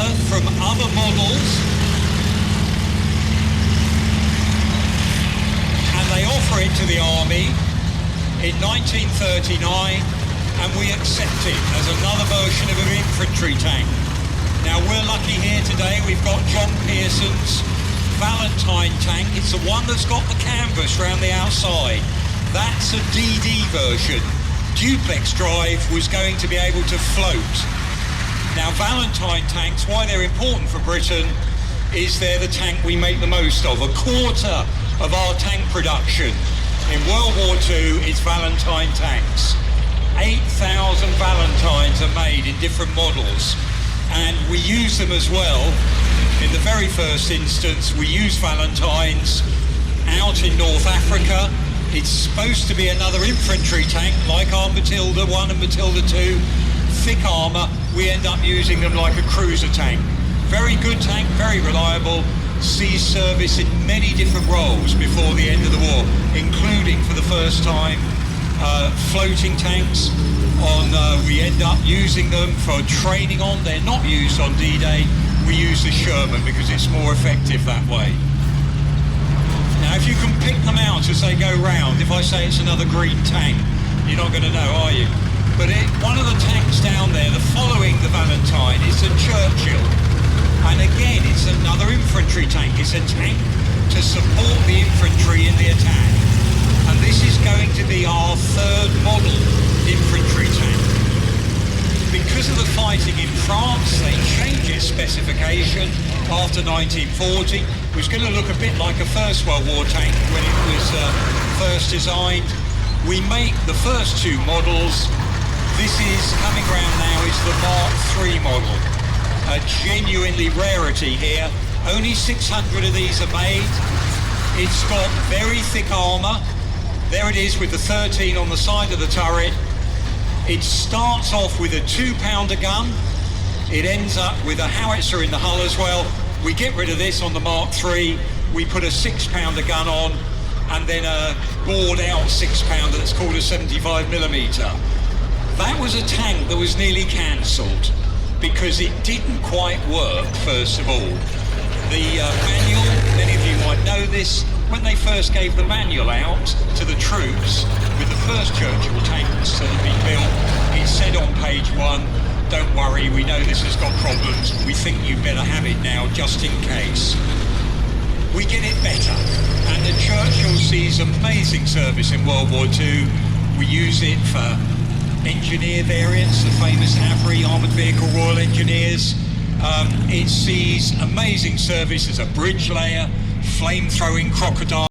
data from other models, and they offer it to the Army in 1939, and we accept it as another version of an infantry tank. Now we're lucky here today, we've got John Pearson's Valentine tank. It's the one that's got the canvas around the outside. That's a DD version. Duplex drive was going to be able to float. Now Valentine tanks, why they're important for Britain is they're the tank we make the most of. A quarter of our tank production in World War II is Valentine tanks. 8,000 Valentines are made in different models, and we use them as well. In the very first instance, we use Valentines out in North Africa. It's supposed to be another infantry tank, like our Matilda 1 and Matilda 2, thick armour. We end up using them like a cruiser tank. Very good tank, very reliable, sees service in many different roles before the end of the war, including for the first time floating tanks. We end up using them for training on. They're not used on D-Day. We use the Sherman because it's more effective that way. Now, if you can pick them out as they go round, if I say it's another green tank, you're not going to know, are you? But one of the tanks down there, the following the Valentine, is a Churchill. And again, it's another infantry tank. It's a tank to support the infantry in the attack. And this is going to be our third model infantry tank. Because of the fighting in France, they changed its specification after 1940. It was going to look a bit like a First World War tank when it was first designed. We make the first two models. This is coming around now is the Mark III model. A genuinely rarity here. Only 600 of these are made. It's got very thick armour. There it is with the 13 on the side of the turret. It starts off with a 2-pounder gun. It ends up with a howitzer in the hull as well. We get rid of this on the Mark III. We put a 6-pounder gun on, and then a bored out 6-pounder that's called a 75mm. That was a tank that was nearly cancelled because it didn't quite work, first of all. The manual, many of you might know this, when they first gave the manual out to the troops with the first Churchill tanks that had been built, it said on page 1, don't worry, we know this has got problems, we think you'd better have it now just in case. We get it better, and the Churchill sees amazing service in World War II. We use it for engineer variants, the famous AVRE Armoured Vehicle Royal Engineers. It sees amazing service as a bridge layer, flame-throwing crocodile.